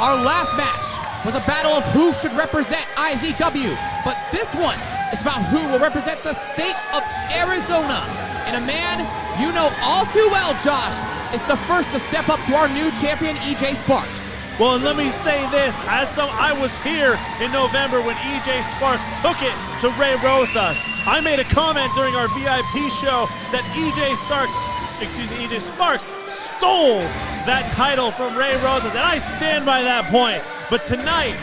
Our last match was a battle of who should represent IZW, but this one is about who will represent the state of Arizona. And a man you know all too well, Josh, is the first to step up to our new champion, EJ Sparks. Well, and let me say this, I was here in November when EJ Sparks took it to Ray Rosas. I made a comment during our VIP show that EJ Sparks stole that title from Ray Rosas, and I stand by that point. But tonight,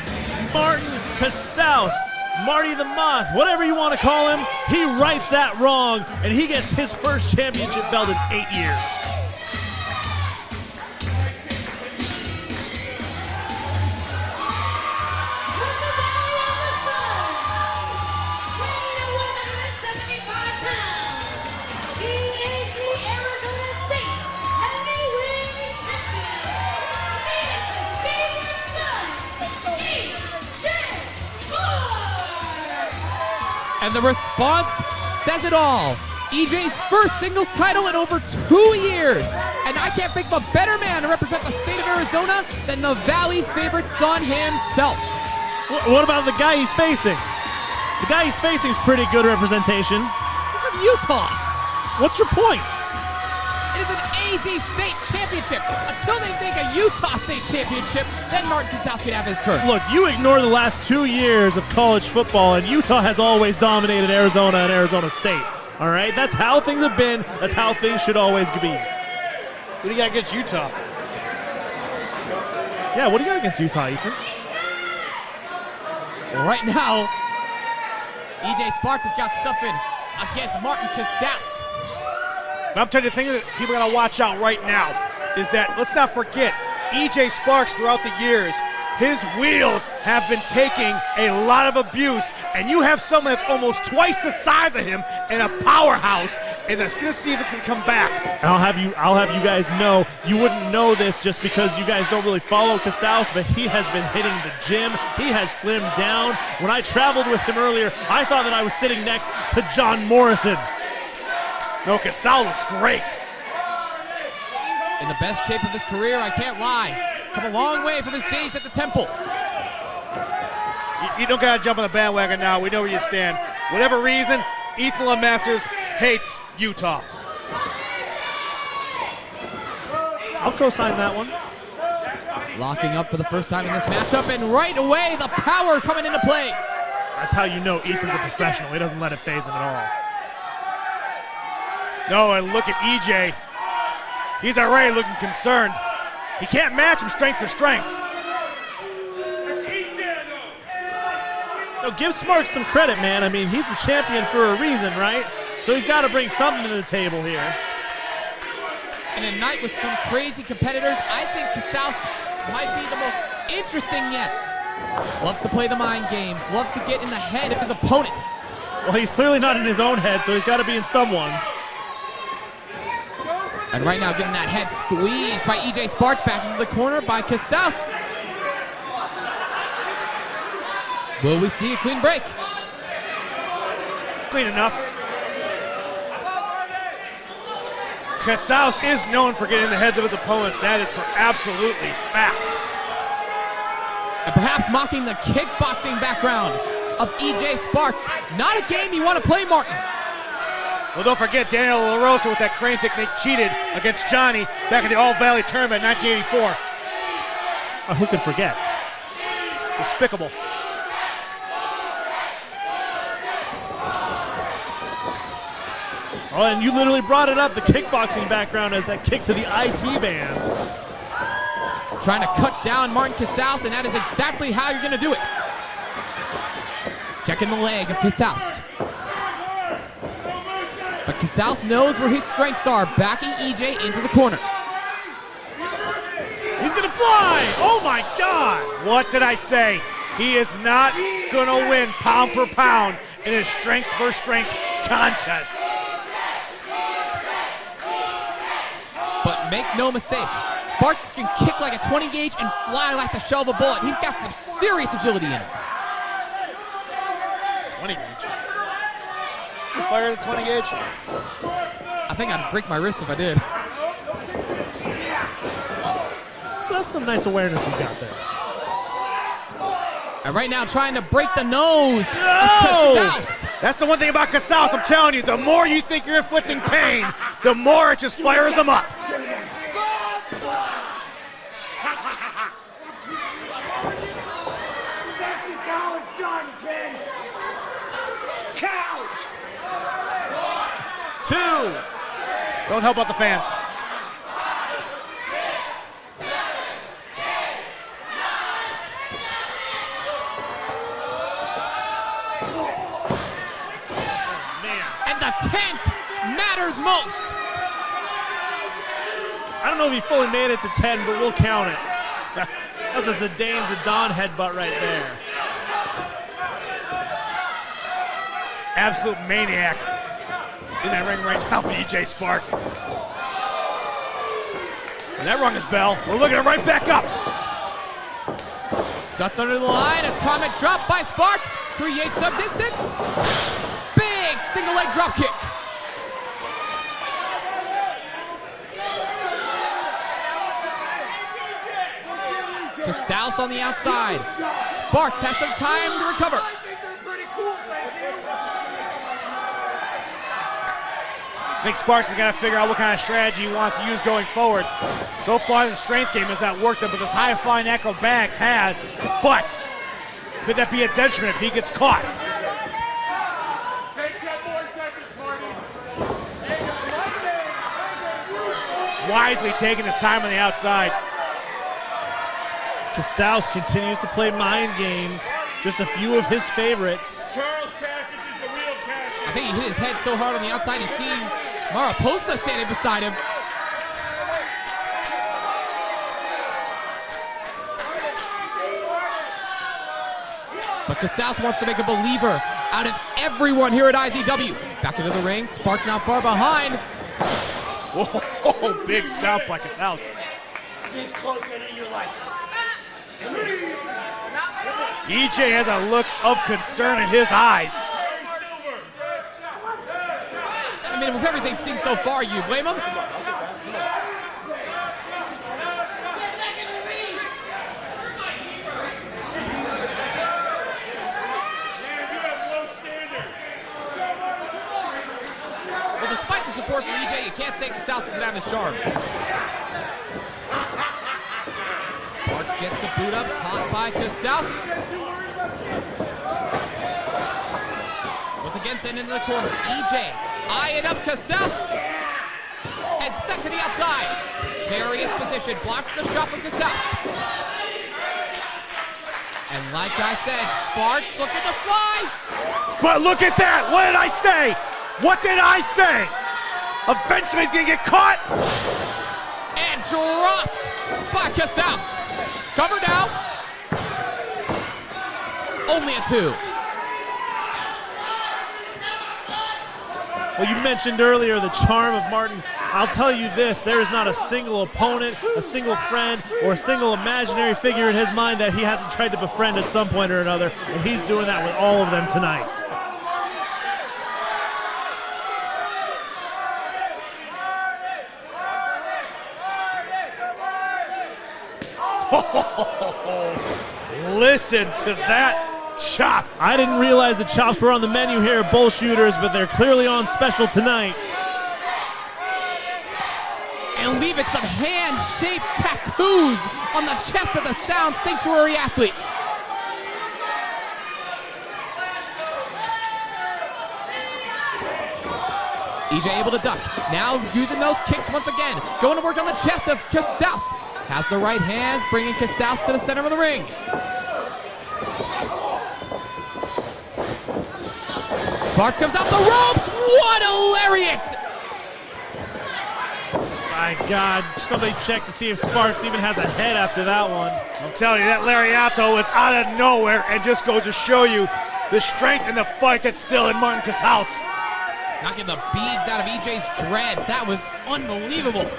Martin Casaus, Marty the Moth, whatever you want to call him, he rights that wrong, and he gets his first championship belt in 8 years. And the response says it all. EJ's first singles title in over 2 years. And I can't think of a better man to represent the state of Arizona than the Valley's favorite son himself. What about the guy he's facing? The guy he's facing is pretty good representation. He's from Utah. What's your point? It is an AZ state championship. Until they make a Utah state championship, then Martin Casaus can have his turn. Look, you ignore the last 2 years of college football, and Utah has always dominated Arizona and Arizona State. All right? That's how things have been. That's how things should always be. What do you got against Utah? Yeah, what do you got against Utah, Ethan? Well, right now, EJ Sparks has got something against Martin Casaus. But I'm telling you, the thing that people are going to watch out right now is that, let's not forget, EJ Sparks throughout the years, his wheels have been taking a lot of abuse, and you have someone that's almost twice the size of him and a powerhouse, and that's going to see if it's going to come back. I'll have you guys know, you wouldn't know this just because you guys don't really follow Casaus, but he has been hitting the gym. He has slimmed down. When I traveled with him earlier, I thought that I was sitting next to John Morrison. No, Casaus looks great. In the best shape of his career, I can't lie. Come a long way from his days at the Temple. You don't got to jump on the bandwagon now. We know where you stand. Whatever reason, Ethan LeMasters hates Utah. I'll co-sign that one. Locking up for the first time in this matchup, and right away, the power coming into play. That's how you know Ethan's a professional. He doesn't let it phase him at all. No, and look at EJ. He's already looking concerned. He can't match him strength for strength. No, give Sparks some credit, man. I mean, he's the champion for a reason, right? So he's got to bring something to the table here. In a night with some crazy competitors, I think Casaus might be the most interesting yet. Loves to play the mind games, loves to get in the head of his opponent. Well, he's clearly not in his own head, so he's got to be in someone's. And right now, getting that head squeezed by EJ Sparks, back into the corner by Casaus. Will we see a clean break? Clean enough. Casaus is known for getting in the heads of his opponents. That is for absolutely facts. And perhaps mocking the kickboxing background of EJ Sparks. Not a game you want to play, Martin. Well, don't forget Daniel LaRosa with that crane technique cheated against Johnny back in the All-Valley Tournament in 1984. Who could forget? Despicable. Oh, and you literally brought it up, the kickboxing background as that kick to the IT band. Trying to cut down Martin Casaus, and that is exactly how you're going to do it. Checking the leg of Casaus. But Casaus knows where his strengths are, backing EJ into the corner. He's going to fly! Oh my God! What did I say? He is not going to win pound for pound in a strength versus strength contest. But make no mistakes, Sparks can kick like a 20 gauge and fly like the shell of a bullet. He's got some serious agility in him. 20 gauge? You fired a 20 gauge? I think I'd break my wrist if I did. So that's some nice awareness you got there. And right now trying to break the nose of Casaus. That's the one thing about Casaus, I'm telling you, the more you think you're inflicting pain, the more it just fires them up. Two. Don't help out the fans. And the 10th matters most. I don't know if he fully made it to 10, but we'll count it. That was a Zidane headbutt right there. Absolute maniac in that ring right now, EJ Sparks. And that rung his bell. We're looking it right back up. Ducks under the line, atomic drop by Sparks, creates some distance. Big single leg drop kick. Casaus on the outside. Sparks has some time to recover. I think Sparks is going to figure out what kind of strategy he wants to use going forward. So far, the strength game has not worked him, but this high-flying acrobatics has. But could that be a detriment if he gets caught? Wisely taking his time on the outside. Casaus continues to play mind games. Just a few of his favorites. I think he hit his head so hard on the outside, he's seeing Mariposa standing beside him. But Casaus wants to make a believer out of everyone here at IZW. Back into the ring, Sparks not far behind. Whoa, big stomp by Casaus. This close in your life. EJ has a look of concern in his eyes. I mean, with everything seen so far, you blame him? Well, despite the support from EJ, you can't say Casaus doesn't have his charm. Sparks gets the boot up, caught by Casaus. Once again, sent into the corner. EJ eyeing up Casaus. And sent to the outside. Precarious position, blocks the shot from Casaus. And like I said, Sparks looking to fly. But look at that! What did I say? What did I say? Eventually he's gonna get caught. And dropped by Casaus. Covered out. Only a 2. Well, you mentioned earlier the charm of Martin. I'll tell you this, there is not a single opponent, a single friend, or a single imaginary figure in his mind that he hasn't tried to befriend at some point or another, and he's doing that with all of them tonight. Listen to that chop. I didn't realize the chops were on the menu here at Bull Shooters, but they're clearly on special tonight. And leave it some hand-shaped tattoos on the chest of the Sound Sanctuary athlete. EJ able to duck. Now using those kicks once again. Going to work on the chest of Casaus. Has the right hands, bringing Casaus to the center of the ring. Sparks comes off the ropes. What a lariat! My God, somebody check to see if Sparks even has a head after that one. I'm telling you, that lariato was out of nowhere and just goes to show you the strength and the fight that's still in Martin Casaus. Knocking the beads out of EJ's dreads. That was unbelievable.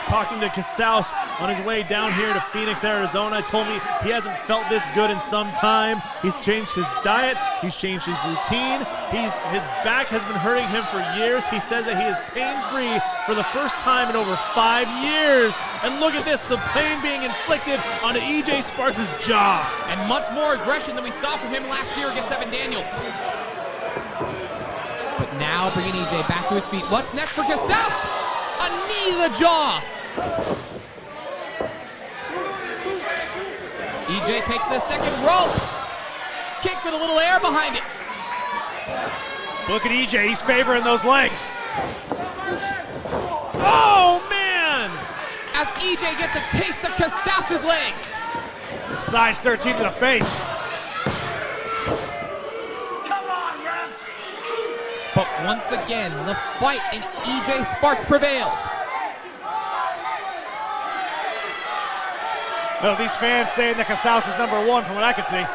Talking to Casaus, on his way down here to Phoenix, Arizona. Told me he hasn't felt this good in some time. He's changed his diet. He's changed his routine. His back has been hurting him for years. He says that he is pain-free for the first time in over 5 years. And look at this, the pain being inflicted onto EJ Sparks' jaw. And much more aggression than we saw from him last year against Evan Daniels. But now bringing EJ back to his feet. What's next for Casaus? A knee to the jaw. EJ takes the second rope. Kick with a little air behind it. Look at EJ, he's favoring those legs. Oh, man! As EJ gets a taste of Casaus' legs. Size 13 to the face. Come on, ref! But once again, the fight in EJ Sparks prevails. Well, these fans saying that Casaus is number one from what I can see.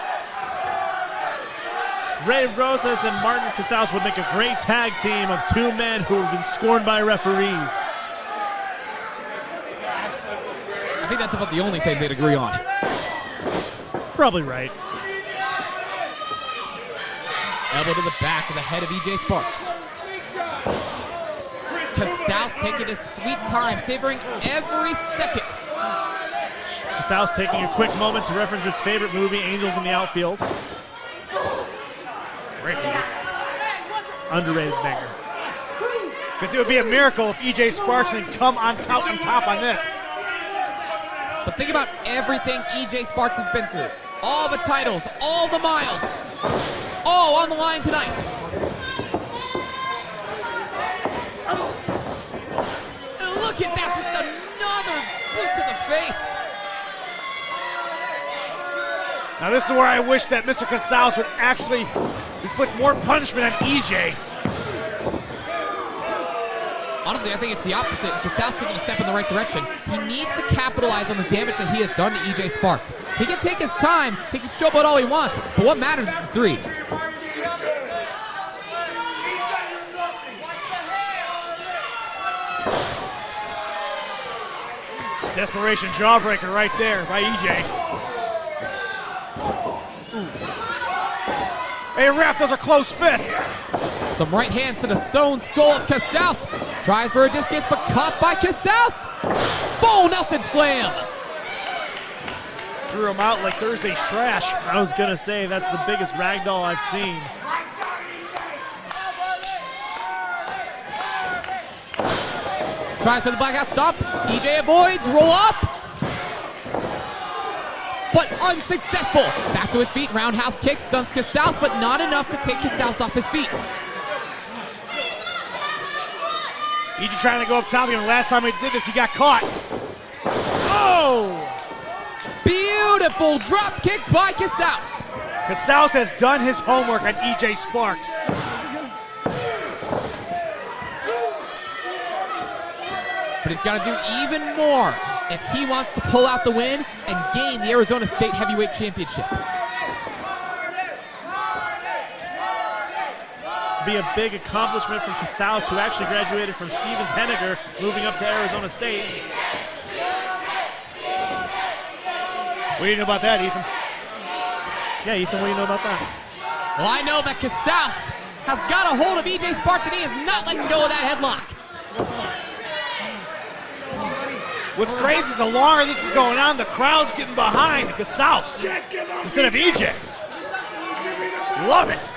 Ray Rosas and Martin Casaus would make a great tag team of two men who have been scorned by referees. I think that's about the only thing they'd agree on. Probably right. Elbow to the back of the head of EJ Sparks. Casaus taking his sweet time, savoring every second. Casaus taking a quick moment to reference his favorite movie, Angels in the Outfield. Great movie. Underrated banger. Because it would be a miracle if EJ Sparks can come on top on this. But think about everything EJ Sparks has been through. All the titles, all the miles, all on the line tonight. And look at that, just another boot to the face. Now this is where I wish that Mr. Casaus would actually inflict more punishment on EJ. Honestly, I think it's the opposite. Casaus is taking a step in the right direction. He needs to capitalize on the damage that he has done to EJ Sparks. He can take his time, he can showboat all he wants, but what matters is the three. Desperation jawbreaker right there by EJ. Hey, ref, those are close fists. Some right hands to the stone skull of Casaus. Tries for a discus, but caught by Casaus. Full Nelson slam. Threw him out like Thursday's trash. I was gonna say that's the biggest ragdoll I've seen. Tries for the blackout stomp. EJ avoids, roll up. But unsuccessful. Back to his feet, roundhouse kick, stuns Casaus, but not enough to take Casaus off his feet. EJ trying to go up top of him. Last time he did this, he got caught. Oh! Beautiful drop kick by Casaus. Casaus has done his homework on EJ Sparks. But he's got to do even more if he wants to pull out the win and gain the Arizona State Heavyweight Championship. Be a big accomplishment from Casaus, who actually graduated from Stevens Henniger, moving up to Arizona State. What do you know about that, Ethan? Yeah, Ethan, what do you know about that? Well, I know that Casaus has got a hold of EJ Sparks and he is not letting go of that headlock. What's crazy is the longer this is going on, the crowd's getting behind Casaus instead of EJ. Love it.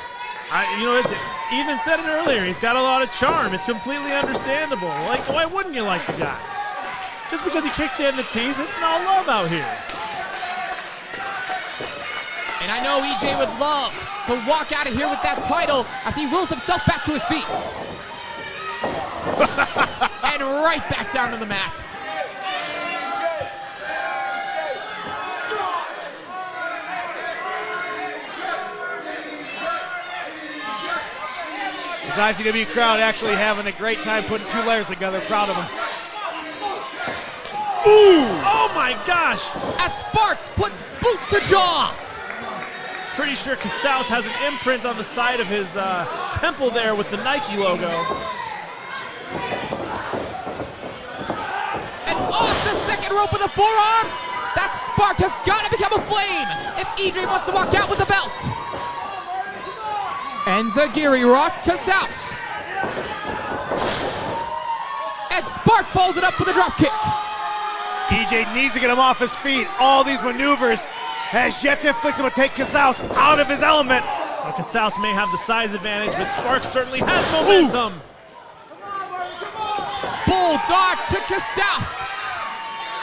Ethan said it earlier. He's got a lot of charm. It's completely understandable. Like, why wouldn't you like the guy? Just because he kicks you in the teeth, it's not love out here. And I know EJ would love to walk out of here with that title as he wills himself back to his feet. And right back down to the mat. This IZW crowd actually having a great time putting two layers together. Proud of them. Ooh! Oh my gosh! As Sparks puts boot to jaw. Pretty sure Casaus has an imprint on the side of his temple there with the Nike logo. And off the second second rope with a forearm. That spark has got to become a flame if EJ wants to walk out with the belt. Enziguri rocks Casaus. And Spark follows it up with a drop kick. EJ needs to get him off his feet. All these maneuvers has yet to inflict him to take Casaus out of his element. Well, Casaus may have the size advantage, but Spark certainly has momentum. Bulldog to Casaus.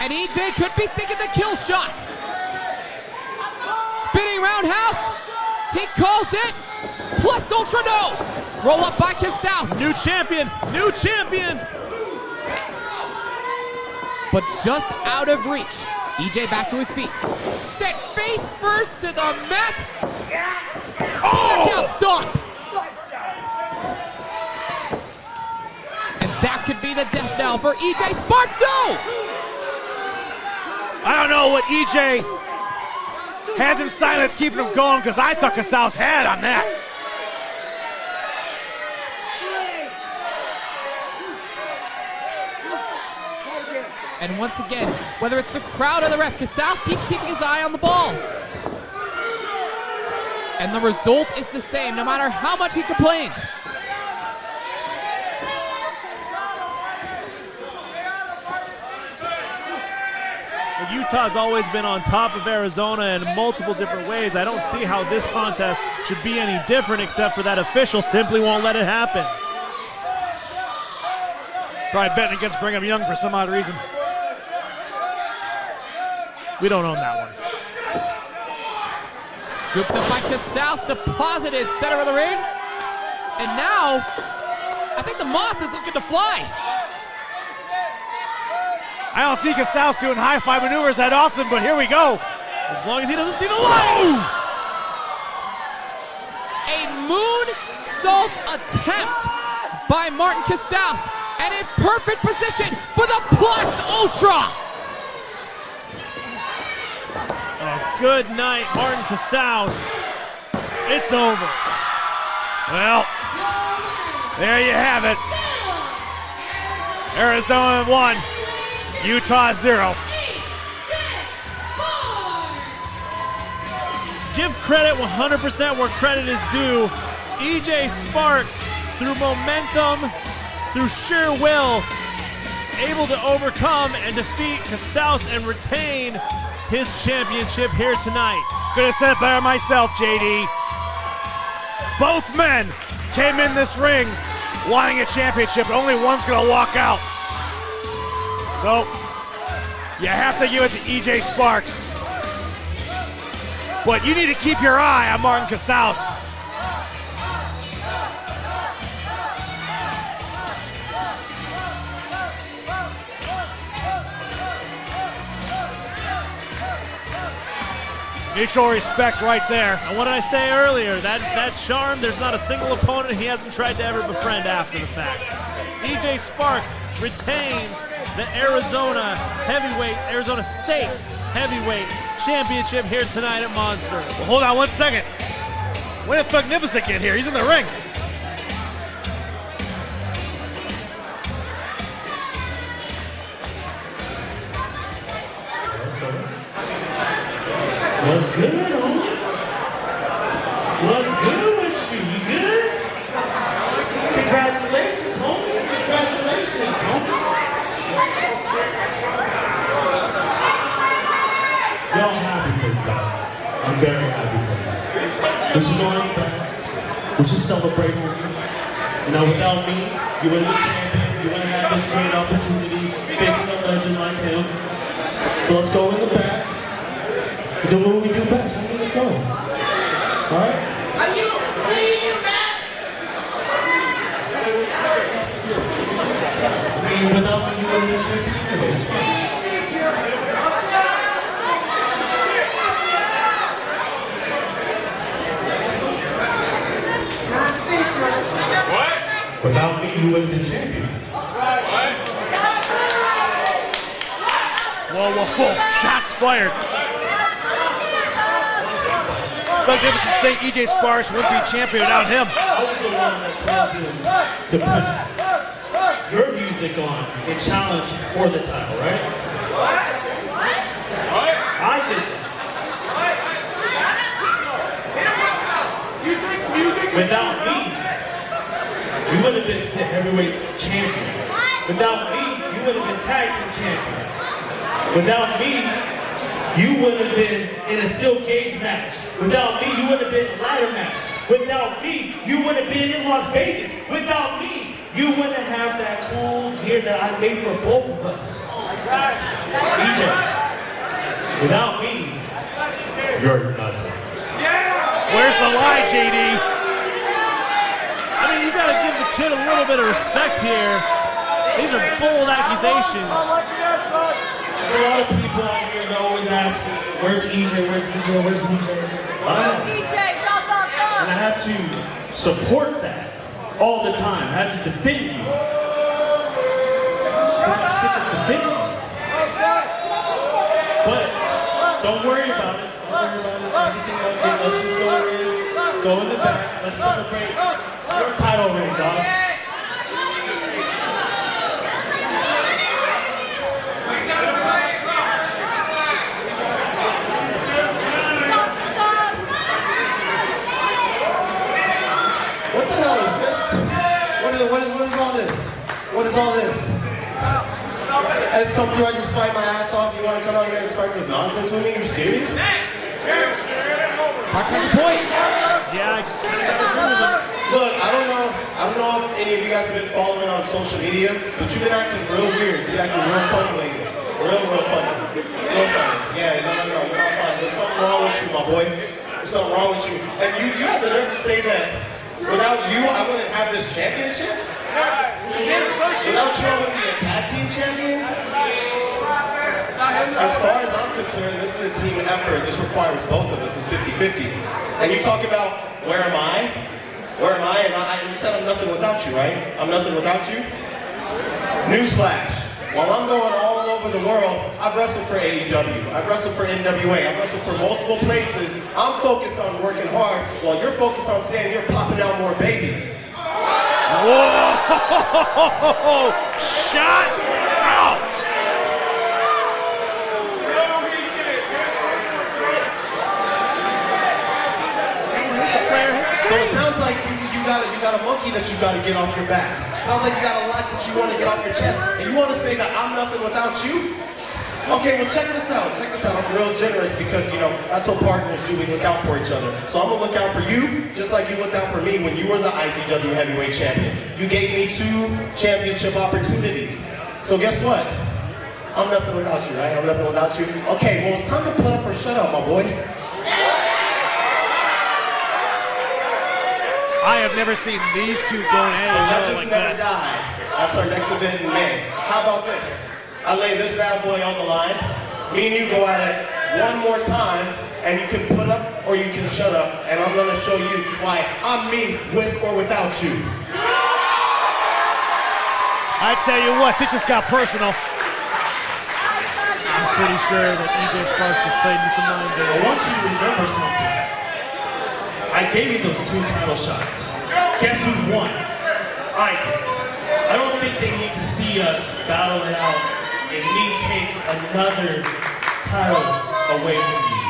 And EJ could be thinking the kill shot. Spinning roundhouse. He calls it. Plus Ultra no. Roll up by Casaus. New champion. New champion. But just out of reach. EJ back to his feet. Set face first to the mat. Knockout stomp. And that could be the death knell for EJ Sparks. No! I don't know what EJ has inside that's keeping him going, because I thought Casaus had on that. And once again, whether it's the crowd or the ref, Casaus keeps keeping his eye on the ball. And the result is the same, no matter how much he complains. Utah's always been on top of Arizona in multiple different ways. I don't see how this contest should be any different, except for that official simply won't let it happen. Probably betting against Brigham Young for some odd reason. We don't own that one. Scooped up by Casaus, deposited center of the ring. And now, I think the Moth is looking to fly. I don't see Casaus doing high-five maneuvers that often, but here we go. As long as he doesn't see the lights. A moonsault attempt by Martin Casaus, and in perfect position for the Plus Ultra. Oh, good night, Martin Casaus. It's over. Well, there you have it. Arizona 1, Utah 0. Give credit 100% where credit is due. EJ Sparks, through momentum, through sheer will, able to overcome and defeat Casaus and retain his championship here tonight. Could have said it better myself, JD. Both men came in this ring wanting a championship, but only one's gonna walk out. So, you have to give it to EJ Sparks. But you need to keep your eye on Martin Casaus. Mutual respect right there. And what did I say earlier? That charm, there's not a single opponent he hasn't tried to ever befriend after the fact. EJ Sparks retains the Arizona State Heavyweight Championship here tonight at Monster. Well, hold on 1 second. When did Thugnificent get here? He's in the ring. What's good, homie? What's good with you? You good? Congratulations, homie. Congratulations, homie. Y'all happy for you, dog. I'm very happy for you. We should go on back. We should celebrate with you. You know, without me, you wouldn't be champion. You wouldn't have this great opportunity facing a legend like him. So let's go in the back. Do what we do best. Let's go. All right? Are you leaving, man? Without me, you wouldn't be champion anyways. What? Without me, you wouldn't be champion. Whoa, whoa, whoa. Shots fired. Thugnificent saying EJ Sparks wouldn't be champion without him. I was the one that told him to put your music on and challenge for the title, right? Heavyweight Champion. Without me, you would have been Tag Team Champions. Without me, you would have been in a steel cage match. Without me, you would have been in a ladder match. Without me, you would have been in Las Vegas. Without me, you wouldn't have that cool gear that I made for both of us. EJ, without me, you're nothing. Where's the lie, JD? I mean, you gotta give the kid a little bit of respect here. These are bold accusations. There's a lot of people out here that always ask me, where's EJ, where's EJ, where's EJ? And I have to support that all the time. I have to defend you. I'm sick of defending you. But don't worry about it. Don't worry about it. Everything okay. Let's just go in the back. Let's celebrate your title ring, dog. What the hell is this? What is all this? What is all this? I just come through, I just fight my ass off. You want to come out here and start this nonsense with me? Are you serious? Parks has a point. Yeah, I kind of agree with him. Look, I don't know if any of you guys have been following on social media, but you've been acting real weird. You're acting real funny lately. Real funny. Real funny. Yeah, no, you're not funny. There's something wrong with you, my boy. There's something wrong with you. And you have the nerve to say that without you, I wouldn't have this championship? Without you, I wouldn't be a tag team champion? As far as I'm concerned, this is a team effort. This requires both of us. It's 50-50. And you talk about, where am I? Where am I? And you said I'm nothing without you, right? I'm nothing without you? Newsflash. While I'm going all over the world, I've wrestled for AEW. I've wrestled for NWA. I've wrestled for multiple places. I'm focused on working hard while you're focused on saying you're popping out more babies. Whoa! Shot out! So it sounds like you got a monkey that you got to get off your back. Sounds like you got a lot that you want to get off your chest. And you want to say that I'm nothing without you? Okay, well check this out. Check this out. I'm real generous because, you know, that's what partners do. We look out for each other. So I'm going to look out for you just like you looked out for me when you were the IZW Heavyweight Champion. You gave me 2 championship opportunities. So guess what? I'm nothing without you, right? I'm nothing without you. Okay, well it's time to put up or shut up, my boy. I have never seen these two going at each other Legends like never this. die. That's our next event in May. How about this? I lay this bad boy on the line. Me and you go at it one more time, and you can put up or you can shut up, and I'm gonna show you why I'm me with or without you. I tell you what, this just got personal. I'm pretty sure that EJ Sparks just played me some mind I games. want you to remember something. I gave you those 2 title shots. Guess who won? I did. I don't think they need to see us battle it out and me take another title away from you.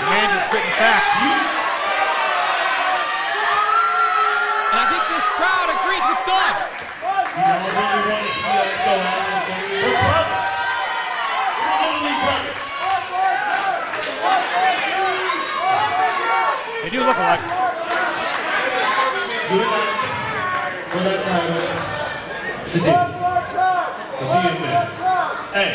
The man just spitting facts. And I think this crowd agrees with Doug. Do y'all really want to see us go out and go? We're brothers. We're literally brothers. They do look alike. Good night. For that title. It's a deal. I'll see you in a minute. Hey.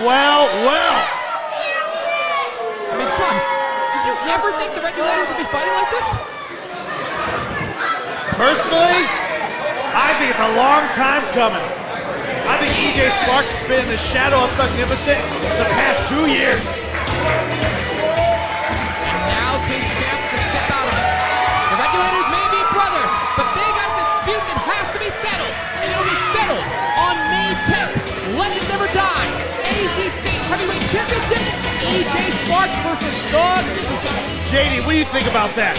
Well. I mean, Sean, did you ever think the Regulators would be fighting like this? Personally, I think it's a long time coming. I think EJ Sparks has been in the shadow of Thugnificent for the past 2 years. And now's his chance to step out of it. The Regulators may be brothers, but they got a dispute that has to be settled. And it'll be settled on May 10th. Legend Never Die. AZ State Heavyweight Championship. EJ Sparks versus Thugnificent. JD, what do you think about that?